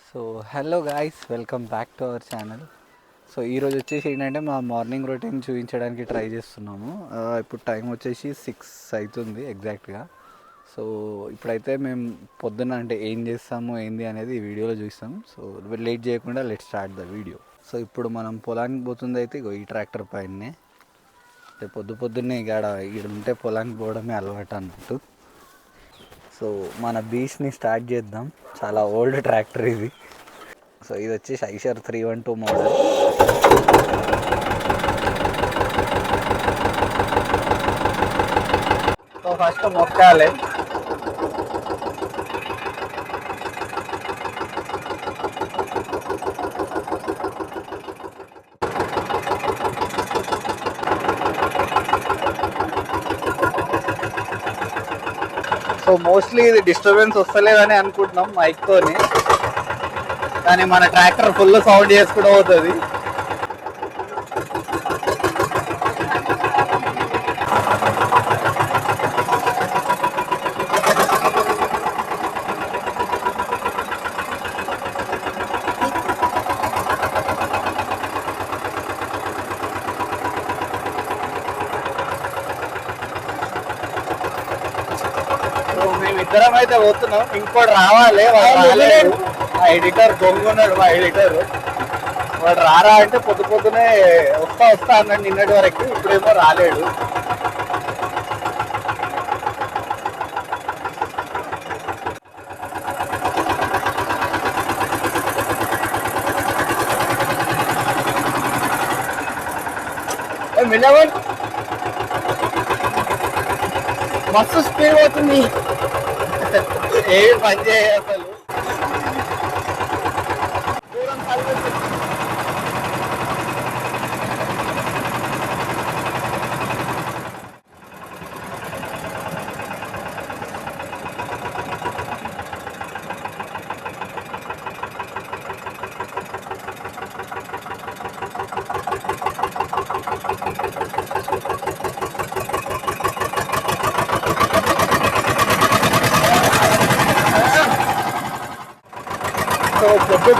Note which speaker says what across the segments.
Speaker 1: So hello guys, welcome back to our channel. So ఈరోజు వచ్చేసి ఏంటంటే మా మార్నింగ్ రొటీన్ చూపించడానికి ట్రై చేస్తున్నాము. ఇప్పుడు టైం వచ్చేసి 6 అవుతుంది ఎగ్జాక్ట్గా. సో ఇప్పుడైతే మేము పొద్దున్న అంటే ఏం చేస్తాము ఏంది అనేది ఈ వీడియోలో చూస్తాం. సో లేట్ చేయకుండా let start the video. So ఇప్పుడు మనం పొలానికి పోతుంది అయితే ఈ ట్రాక్టర్ పైనే. పొద్దున్నే ఇక్కడ ఉంటే పొలానికి పోవడమే అలవాటు అన్నట్టు. సో మన బీచ్ని స్టార్ట్ చేద్దాం. చాలా ఓల్డ్ ట్రాక్టర్ ఇది. సో ఇది వచ్చేసి ఐషర్ 312 మోడల్. సో ఫస్ట్ మొక్కాలి. సో మోస్ట్లీ ఇది డిస్టర్బెన్స్ వస్తలేదని అనుకుంటున్నాం మైక్తోని, కానీ మన ట్రాక్టర్ ఫుల్ సౌండ్ చేసుకుంటూ పోతుంది. మేమిద్దరం అయితే పోతున్నాం, ఇంకోటి రావాలి. మా ఎడిటర్ దొంగన్నాడు. మా ఎడిటర్ వాడు రారా అంటే పొద్దునే వస్తా అన్నాడు నిన్నటి వరకు. ఇప్పుడేమో రాలేడు. మిలవన్ మస్తు స్పీడ్ పోతుంది. ఏ పని చేయ అసలు.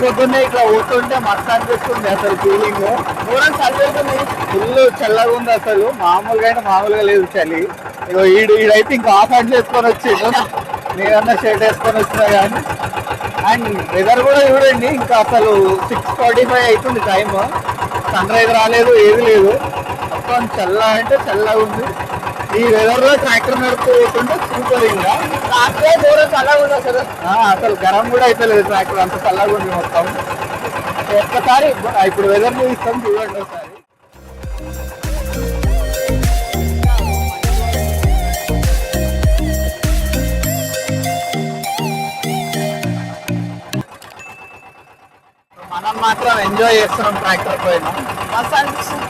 Speaker 1: పొద్దున్నే ఇట్లా పోతుంటే మస్తు అనిపిస్తుంది అసలు. ఫీలింగ్ దూరం చలి అవుతుంది, ఫుల్ చల్లగా ఉంది అసలు. మామూలుగా లేదు చలి. ఇగో ఈడైతే ఇంకా ఆఫ్ హ్యాండ్ చేసుకొని వచ్చిండు. నేనన్నా షర్ట్ వేసుకొని వచ్చినా కానీ. అండ్ వెదర్ కూడా చూడండి, ఇంకా అసలు 6:45 అవుతుంది టైం. సన్ రైజ్ రాలేదు, ఏది లేదు. మొత్తం చల్లగా ఉంది. ఈ వెదర్ లో ట్రాక్టర్ నడుపుతుంటే సూపర్. ఇంకా దూరం చల్లగా ఉంది అసలు. అసలు గరం కూడా అయితే లేదు ట్రాక్టర్, అంత చల్లగా ఉంది మొత్తం. ఒక్కసారి ఇప్పుడు వెదర్ చూపిస్తాం, చూడండి ఒకసారి. మనం మాత్రం ఎంజాయ్ చేస్తున్నాం ట్రాక్టర్ పైన. మస్తు అనిపిస్తుంది.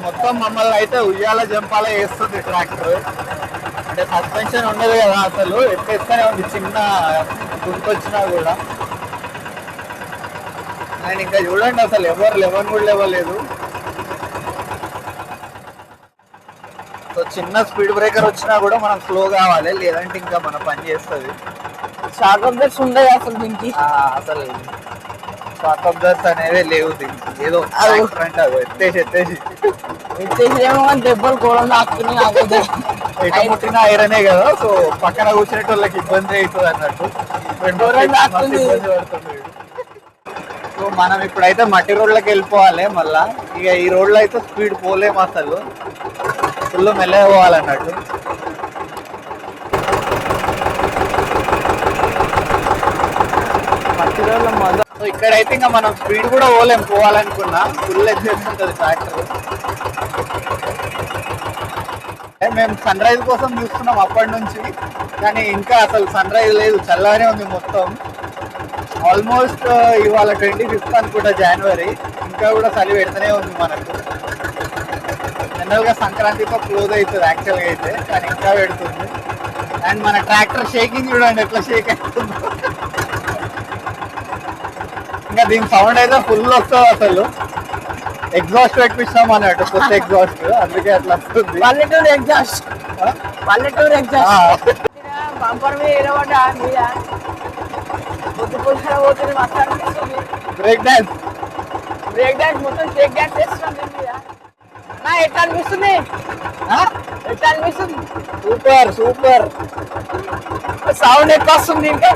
Speaker 1: మొత్తం మమ్మల్ని అయితే ఉయ్యాల జంపాల వేస్తుంది ట్రాక్టర్. అంటే సస్పెన్షన్ ఉండదు కదా అసలు, ఎట్లేస్తూనే ఉంది చిన్న గుంతొచ్చినా కూడా. అండ్ ఇంకా చూడండి అసలు లెవెన్ కూడా లేవలేదు. సో చిన్న స్పీడ్ బ్రేకర్ వచ్చినా కూడా మనం స్లో కావాలి, లేదంటే ఇంకా మన పని చేస్తుంది. షాక్ అబ్జర్వ్స్ ఉండదు అసలు దీనికి. అసలు షాక్ అబ్జర్వ్స్ అనేవి లేవు దీనికి. ఏదో అంటే అది ఎత్తేసి ఏమో దెబ్బలు కూడా ఎటు ముట్టిన ఐరనే కదా. సో పక్కన కూర్చునే వాళ్ళకి ఇబ్బంది అవుతుంది అన్నట్టు. ఇబ్బంది పడుతుంది. సో మనం ఇప్పుడైతే మట్టి రోడ్లకి వెళ్ళిపోవాలి మళ్ళా. ఇక ఈ రోడ్లో అయితే స్పీడ్ పోలేము అసలు, ఫుల్ మెల్లగా పోవాలన్నట్టు. సో ఇక్కడైతే ఇంకా మనం స్పీడ్ కూడా పోవాలనుకున్నా, ఫుల్ ఎక్సేస్తుంది ట్రాక్టర్. మేము సన్ రైజ్ కోసం చూస్తున్నాం అప్పటి నుంచి, కానీ ఇంకా అసలు సన్ రైజ్ లేదు, చల్లగానే ఉంది మొత్తం. ఆల్మోస్ట్ ఇవాళ 25th అనుకుంటా జనవరి, ఇంకా కూడా చలి పెడుతూనే ఉంది మనకు. జనరల్గా సంక్రాంతితో క్లోజ్ అవుతుంది యాక్చువల్గా అయితే, కానీ ఇంకా పెడుతుంది. అండ్ మన ట్రాక్టర్ షేకింగ్ చూడండి ఎట్లా షేక్ అవుతుంది. ఇంకా దీని సౌండ్ అయితే ఫుల్ వస్తుంది అసలు. ఎగ్జాస్ట్ పెట్టిస్తాం అన్నట్టు, కొత్త ఎగ్జాస్ట్, అందుకే అట్లా వస్తుంది.
Speaker 2: పల్లెటూరు ఎగ్జాస్ట్, పల్లెటూరు ఎగ్జాస్ట్. బంపర్ మీద ఇరవడా మీద పొద్దు పొద్దున పోతుంది, మస్తు అనిపిస్తుంది.
Speaker 1: బ్రేక్ డాన్స్
Speaker 2: మొత్తం షేక్ డాన్స్ చేస్తున్నాం దీని మీద. నా ఎట్లా అనిపిస్తుంది, ఎట్లా అనిపిస్తుంది?
Speaker 1: సూపర్
Speaker 2: సౌండ్ ఎక్కువ వస్తుంది ఇంకా.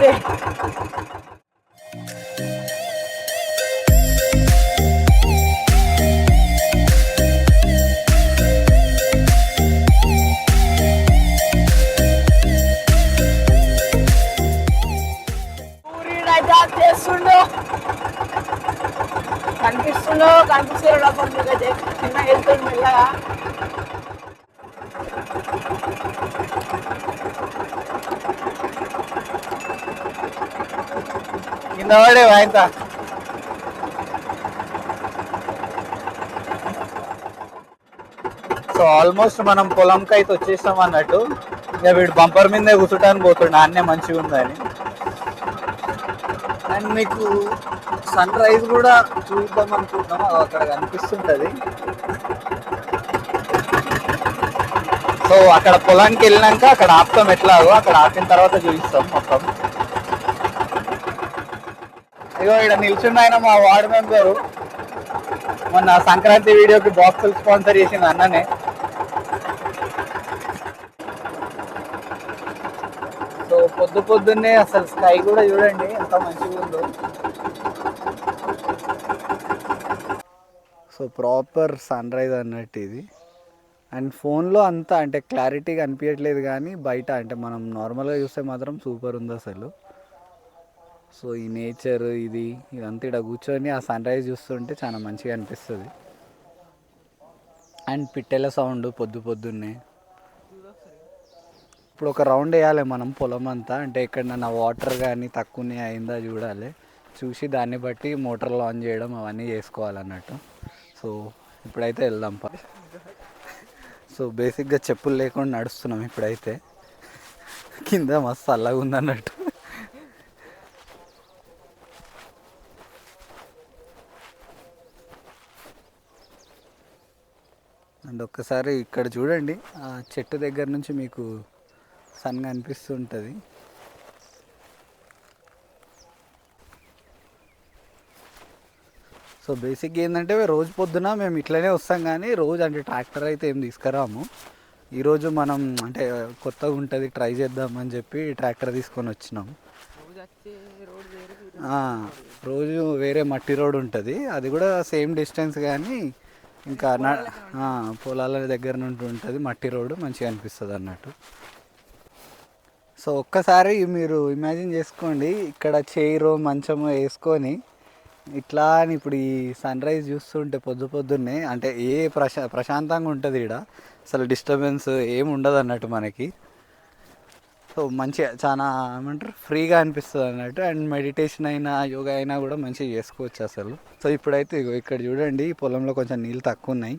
Speaker 2: కనిపిస్తున్నాడు చిన్న వెళ్తుంది మెల్లగా.
Speaker 1: కింద పడే వాయింత. సో ఆల్మోస్ట్ మనం పొలంకి అయితే వచ్చేసాం అన్నట్టు. ఇక వీడు బంపర్ మీదే కూర్చుంటానికి పోతుండే, అన్నే మంచిగా ఉందని. అండ్ మీకు సన్ రైజ్ కూడా చూద్దాం అనుకుంటున్నాం, అక్కడ కనిపిస్తుంటది. సో అక్కడ పొలానికి వెళ్ళినాక అక్కడ ఆపుతాం, ఎట్లాగో అక్కడ ఆపిన తర్వాత చూపిస్తాం మొత్తం. ఇగో ఇక్కడ నిల్చున్న ఆయన మా వార్డు మెంబరు, మొన్న సంక్రాంతి వీడియోకి బాక్సులు స్పాన్సర్ చేసింది అన్ననే. సో పొద్దున్నే అసలు స్కై కూడా చూడండి ఎంత మంచిగా ఉందో. సో ప్రాపర్ సన్ రైజ్ అన్నట్టు ఇది. అండ్ ఫోన్లో అంతా అంటే క్లారిటీగా అనిపించట్లేదు, కానీ బయట అంటే మనం నార్మల్గా చూస్తే మాత్రం సూపర్ ఉంది అసలు. సో ఈ నేచర్ ఇదంతా ఇక్కడ కూర్చొని ఆ సన్ రైజ్ చూస్తుంటే చాలా మంచిగా అనిపిస్తుంది. అండ్ పిట్టెల సౌండ్ పొద్దున్నే. ఇప్పుడు ఒక రౌండ్ వేయాలి మనం పొలం అంతా, అంటే ఎక్కడన్నా వాటర్ కానీ తక్కువనే అయిందా చూడాలి, చూసి దాన్ని బట్టి మోటార్లు ఆన్ చేయడం అవన్నీ చేసుకోవాలన్నట్టు. సో ఇప్పుడైతే వెళ్దాం. సో బేసిక్గా చెప్పులు లేకుండా నడుస్తున్నాం ఇప్పుడైతే, కింద మస్తు చల్లగా ఉందన్నట్టు. అండ్ ఒక్కసారి ఇక్కడ చూడండి, ఆ చెట్టు దగ్గర నుంచి మీకు సన్ కనిపిస్తుంటుంది. సో బేసిక్గా ఏంటంటే రోజు పొద్దున మేము ఇట్లనే వస్తాం, కానీ రోజు అంటే ట్రాక్టర్ అయితే ఏం తీసుకురాము. ఈరోజు మనం అంటే కొత్తగా ఉంటుంది ట్రై చేద్దామని చెప్పి ట్రాక్టర్ తీసుకొని వచ్చినాం. రోజు వేరే మట్టి రోడ్ ఉంటుంది, అది కూడా సేమ్ డిస్టెన్స్, కానీ ఇంకా పొలాల దగ్గర నుండి ఉంటుంది మట్టి రోడ్డు, మంచిగా అనిపిస్తుంది అన్నట్టు. సో ఒక్కసారి మీరు ఇమాజిన్ చేసుకోండి, ఇక్కడ చైరు మంచము వేసుకొని ఇట్లా అని ఇప్పుడు ఈ సన్ రైజ్ చూస్తుంటే పొద్దున్నే అంటే ప్రశాంతంగా ఉంటుంది ఇక్కడ, అసలు డిస్టర్బెన్స్ ఏమి ఉండదు అన్నట్టు మనకి. సో మంచిగా చాలా ఏమంటారు ఫ్రీగా అనిపిస్తుంది అన్నట్టు. అండ్ మెడిటేషన్ అయినా యోగా అయినా కూడా మంచిగా చేసుకోవచ్చు అసలు. సో ఇప్పుడైతే ఇక్కడ చూడండి, పొలంలో కొంచెం నీళ్ళు తక్కువ ఉన్నాయి.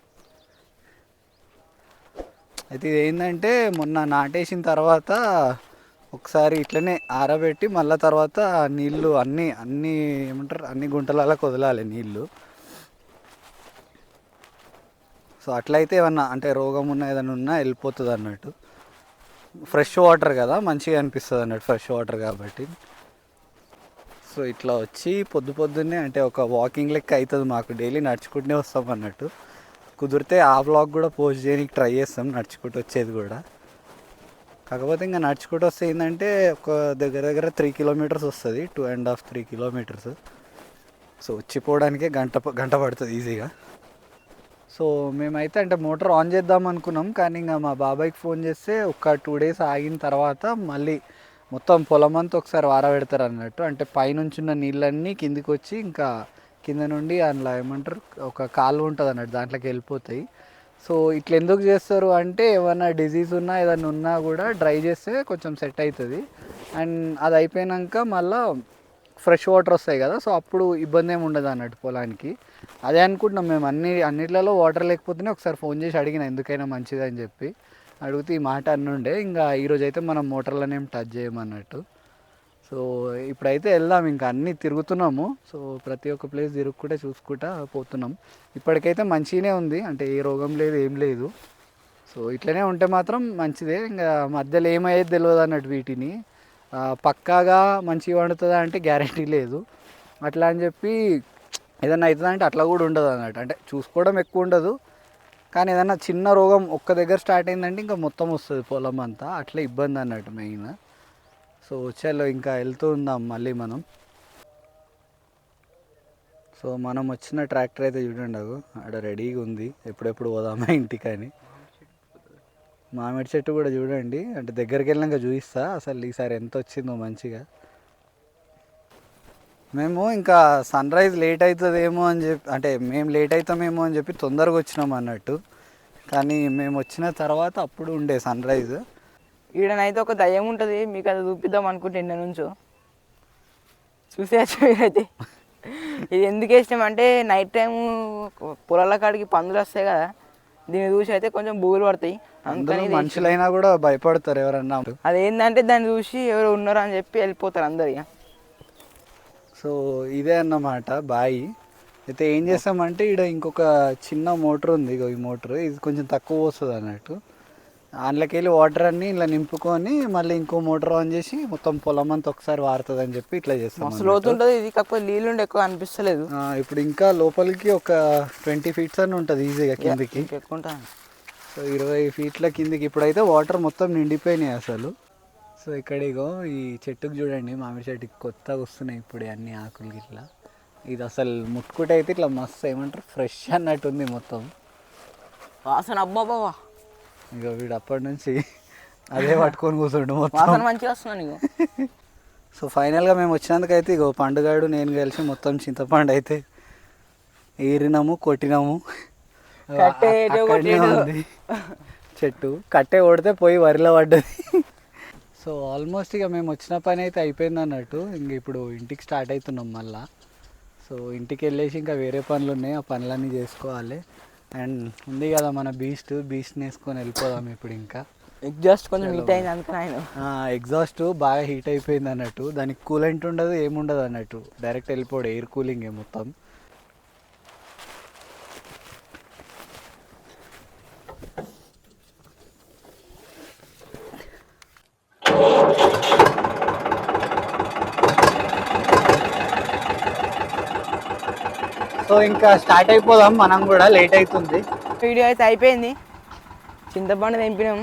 Speaker 1: అయితే ఇది ఏంటంటే మొన్న నాటేసిన తర్వాత ఒకసారి ఇట్లనే ఆరబెట్టి మళ్ళీ తర్వాత నీళ్ళు అన్నీ ఏమంటారు అన్ని గుంటలలో వదలాలి నీళ్ళు. సో అట్లయితే ఏమన్నా అంటే రోగం ఉన్న ఏదైనా ఉన్నా వెళ్ళిపోతుంది అన్నట్టు. ఫ్రెష్ వాటర్ కదా, మంచిగా అనిపిస్తుంది అన్నట్టు, ఫ్రెష్ వాటర్ కాబట్టి. సో ఇట్లా వచ్చి పొద్దున్నే అంటే ఒక వాకింగ్ లెక్క అవుతుంది మాకు, డైలీ నడుచుకుంటూనే వస్తాం అన్నట్టు. కుదిరితే ఆ వ్లాగ్ కూడా పోస్ట్ చేయడానికి ట్రై చేస్తాం, నడుచుకుంటూ వచ్చేది కూడా. కాకపోతే ఇంకా నడుచుకుంటూ వస్తే ఏంటంటే ఒక దగ్గర 3 kilometers వస్తుంది, 2.5 3 kilometers. సో వచ్చిపోవడానికే గంట పడుతుంది ఈజీగా. సో మేమైతే అంటే మోటార్ ఆన్ చేద్దాం అనుకున్నాం, కానీ ఇంకా మా బాబాయ్కి ఫోన్ చేస్తే ఒక 2 days ఆగిన తర్వాత మళ్ళీ మొత్తం పొలం అంతా ఒకసారి వారబెడతారు అన్నట్టు. అంటే పైనుంచి ఉన్న నీళ్ళన్నీ కిందికి వచ్చి ఇంకా కింద నుండి అందులో ఏమంటారు ఒక కాలువ ఉంటుంది అన్నట్టు, దాంట్లోకి వెళ్ళిపోతాయి. సో ఇట్లా ఎందుకు చేస్తారు అంటే ఏమన్నా డిజీజ్ ఉన్నా ఏదైనా ఉన్నా కూడా డ్రై చేస్తే కొంచెం సెట్ అవుతుంది. అండ్ అది అయిపోయాక మళ్ళీ ఫ్రెష్ వాటర్ వస్తాయి కదా, సో అప్పుడు ఇబ్బంది ఏమి ఉండదు అన్నట్టు పొలానికి. అదే అనుకుంటున్నాం మేము. అన్నిట్లలో వాటర్ లేకపోతేనే ఒకసారి ఫోన్ చేసి అడిగిన ఎందుకైనా మంచిది అని చెప్పి అడిగితే ఈ మాట అన్నుండే. ఇంకా ఈరోజు అయితే మనం మోటార్లను ఏం టచ్ చేయమన్నట్టు. సో ఇప్పుడైతే వెళ్దాం, ఇంకా అన్నీ తిరుగుతున్నాము. సో ప్రతి ఒక్క ప్లేస్ తిరుగుకుంటే చూసుకుంటా పోతున్నాం. ఇప్పటికైతే మంచిగానే ఉంది, అంటే ఏ రోగం లేదు ఏం లేదు. సో ఇట్లనే ఉంటే మాత్రం మంచిదే. ఇంకా మధ్యలో ఏమయ్యేది తెలియదు అన్నట్టు వీటిని. పక్కాగా మంచిగా వండుతుందా అంటే గ్యారంటీ లేదు. అట్లా అని చెప్పి ఏదన్నా అవుతుందా అంటే అట్లా కూడా ఉండదు అన్నట్టు. అంటే చూసుకోవడం ఎక్కువ ఉండదు, కానీ ఏదన్నా చిన్న రోగం ఒక్క దగ్గర స్టార్ట్ అయిందంటే ఇంకా మొత్తం వస్తుంది పొలం అంతా. అట్లా ఇబ్బంది అన్నట్టు మెయిన్. సో చలో ఇంకా వెళ్తూ ఉందాం మళ్ళీ మనం. సో మనం వచ్చిన ట్రాక్టర్ అయితే చూడండి, ఆడ రెడీగా ఉంది, ఎప్పుడెప్పుడు పోదామా ఇంటికని. మామిడి చెట్టు కూడా చూడండి, అంటే దగ్గరికి వెళ్ళాక చూపిస్తా అసలు ఈసారి ఎంత వచ్చిందో మంచిగా. మేము ఇంకా సన్ రైజ్ లేట్ అవుతుందేమో అని చెప్పి, అంటే మేము లేట్ అవుతామేమో అని చెప్పి తొందరగా వచ్చినాం అన్నట్టు. కానీ మేము వచ్చిన తర్వాత అప్పుడు ఉండే సన్ రైజ్.
Speaker 2: ఈడనైతే ఒక దయ్యం ఉంటుంది, మీకు అది చూపిద్దాం అనుకుంటే ఎండ నుంచో చూసేయచ్చు మీరైతే. ఇది ఎందుకు వేసినాం అంటే నైట్ టైం పొలాల కాడికి పందులు వస్తాయి కదా, దీన్ని చూసి అయితే కొంచెం బూగులు పడతాయి.
Speaker 1: అందులో మనుషులైనా కూడా భయపడతారు ఎవరన్నా.
Speaker 2: అదేంటంటే దాన్ని చూసి ఎవరు ఉన్నారు అని చెప్పి వెళ్ళిపోతారు అందరు.
Speaker 1: సో ఇదే అన్నమాట బాయి. అయితే ఏం చేస్తామంటే ఇక్కడ ఇంకొక చిన్న మోటార్ ఉంది, ఈ మోటార్ ఇది కొంచెం తక్కువ వస్తుంది అన్నట్టు. అందులోకి వెళ్ళి వాటర్ అన్నీ ఇలా నింపుకొని మళ్ళీ ఇంకో మోటార్ ఆన్ చేసి మొత్తం పొలం అంతా ఒకసారి వారుతుంది అని చెప్పి ఇట్లా చేస్తాం.
Speaker 2: అసలు అవుతుంటుంది ఇది, కాకపోతే నీళ్ళు ఎక్కువ అనిపిస్తలేదు.
Speaker 1: ఇప్పుడు ఇంకా లోపలికి ఒక 20 feet అని ఉంటుంది ఈజీగా కిందికి.
Speaker 2: ఎక్కువ ఉంటుంది.
Speaker 1: సో 20 feet కిందికి ఇప్పుడైతే వాటర్ మొత్తం నిండిపోయినాయి అసలు. సో ఇక్కడ ఇగో ఈ చెట్టుకు చూడండి, మామిడి చెట్టుకి కొత్తగా వస్తున్నాయి ఇప్పుడు అన్ని ఆకులు ఇట్లా. ఇది అసలు ముట్టుకుంటే అయితే ఇట్లా మస్తు ఏమంటారు ఫ్రెష్ అన్నట్టు ఉంది మొత్తం
Speaker 2: వాసన. అబ్బాబా
Speaker 1: ఇక వీడు అప్పటి నుంచి అదే పట్టుకొని కూర్చుండు మొత్తం
Speaker 2: మంచిగా వస్తున్నాను ఇగో.
Speaker 1: సో ఫైనల్గా మేము వచ్చినందుకైతే ఇగో పండుగాడు నేను కలిసి మొత్తం చింతపండు అయితే ఏరినాము, కొట్టినాము. ఉంది చెట్టు కట్టే కొడితే పోయి వరిలో పడ్డది. సో ఆల్మోస్ట్ ఇక మేము వచ్చిన పని అయితే అయిపోయింది అన్నట్టు. ఇంక ఇప్పుడు ఇంటికి స్టార్ట్ అవుతున్నాం మళ్ళా. సో ఇంటికి వెళ్ళేసి ఇంకా వేరే పనులు ఉన్నాయి, ఆ పనులన్నీ చేసుకోవాలి. అండ్ ఉంది కదా మన బీస్ట్ని వేసుకొని వెళ్ళిపోదాం ఇప్పుడు. ఇంకా
Speaker 2: ఎగ్జాస్ట్ కొంచెం హీట్ అయింది అందుకని ఆయన
Speaker 1: ఎగ్జాస్ట్ బాగా హీట్ అయిపోయింది అన్నట్టు. దానికి కూలెంట్ ఉండదు ఏముండదు అన్నట్టు, డైరెక్ట్ వెళ్ళిపోడు, ఎయిర్ కూలింగే మొత్తం. సో ఇంకా స్టార్ట్ అయిపోదాం మనం కూడా, లేట్ అవుతుంది.
Speaker 2: వీడియో అయితే అయిపోయింది, చింతపండు తెంపినాం.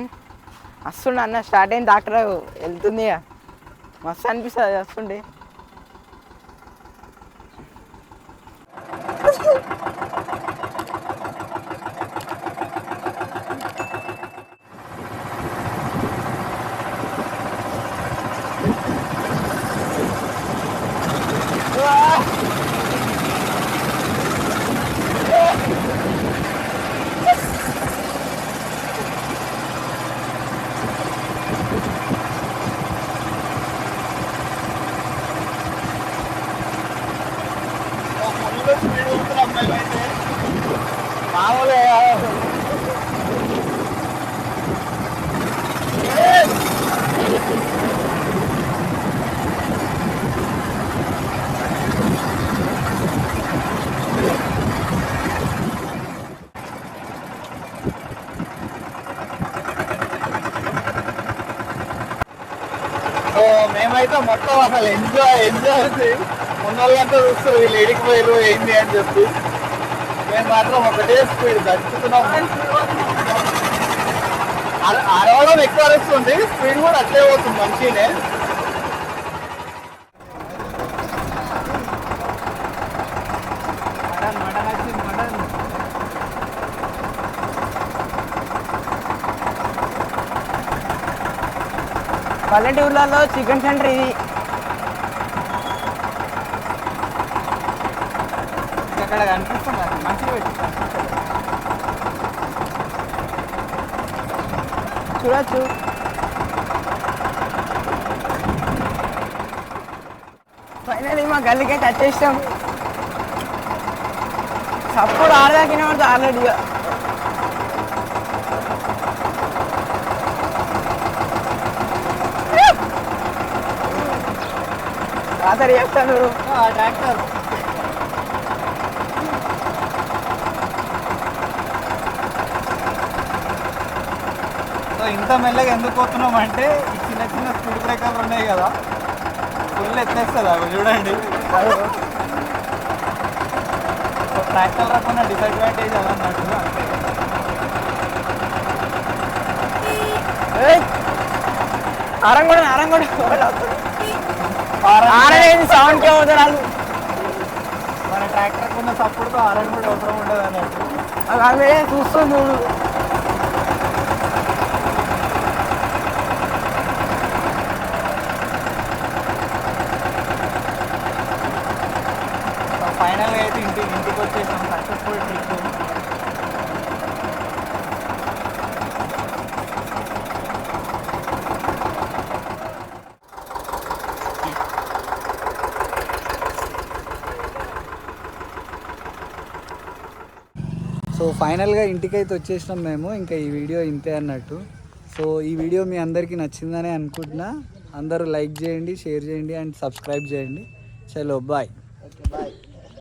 Speaker 2: వస్తుండే అన్న స్టార్ట్ అయింది, డాక్టర్ వెళ్తుంది మస్తు అనిపిస్తుంది వస్తుండే.
Speaker 1: సో మేమైతే మొత్తం అసలు ఎంజాయ్ ఉన్నోళ్ళంతా చూస్తారు వీళ్ళు ఎడికి పోయారు ఏంటి అని చెప్పి. మేము మాత్రం ఒకటే స్పీడ్ దచ్చుతున్నాం. అరవడం ఎక్కువ అరుస్తుంది, స్పీడ్ కూడా అట్లే పోతుంది మంచిగానే.
Speaker 2: పల్లెటూర్లలో చికెన్ సెంటర్ ఇది.
Speaker 1: అక్కడ కనిపిస్తుంది మంచిగా పెట్టి
Speaker 2: చూడొచ్చు. ఫైనల్లీ మా గల్లీకి టచ్ చేసాం. సప్పుడు ఆడదాకిన పడుతుంది ఆల్రెడీగా. రాత్రి చేస్తాను
Speaker 1: ట్రాక్టర్. సో ఇంత మెల్లగా ఎందుకు పోతున్నాం అంటే ఈ చిన్న చిన్న స్పీడ్ బ్రేకర్లు ఉన్నాయి కదా, ఫుల్ ఎత్తేస్తుంది అవి చూడండి. సో ట్రాక్టర్ రాకుండా డిసడ్వాంటేజ్ అది అన్నట్టు.
Speaker 2: ఆరంగూడ సౌండ్కి అవుతారు వాళ్ళు.
Speaker 1: మన ట్రాక్టర్ ఉన్న సపోర్ట్తో ఆరని కూడా అవసరం ఉండదు అన్నట్టు.
Speaker 2: అలాగే చూస్తుంది చూడు.
Speaker 1: ఫైనల్గా అయితే ఇంటికి వచ్చేసాం. Successful trip. సో ఫైనల్గా ఇంటికైతే వచ్చేసినాం మేము. ఇంకా ఈ వీడియో ఇంతే అన్నట్టు. సో ఈ వీడియో మీ అందరికీ నచ్చిందని అనుకుంటున్నా. అందరూ లైక్ చేయండి, షేర్ చేయండి అండ్ సబ్స్క్రైబ్ చేయండి. చలో బాయ్.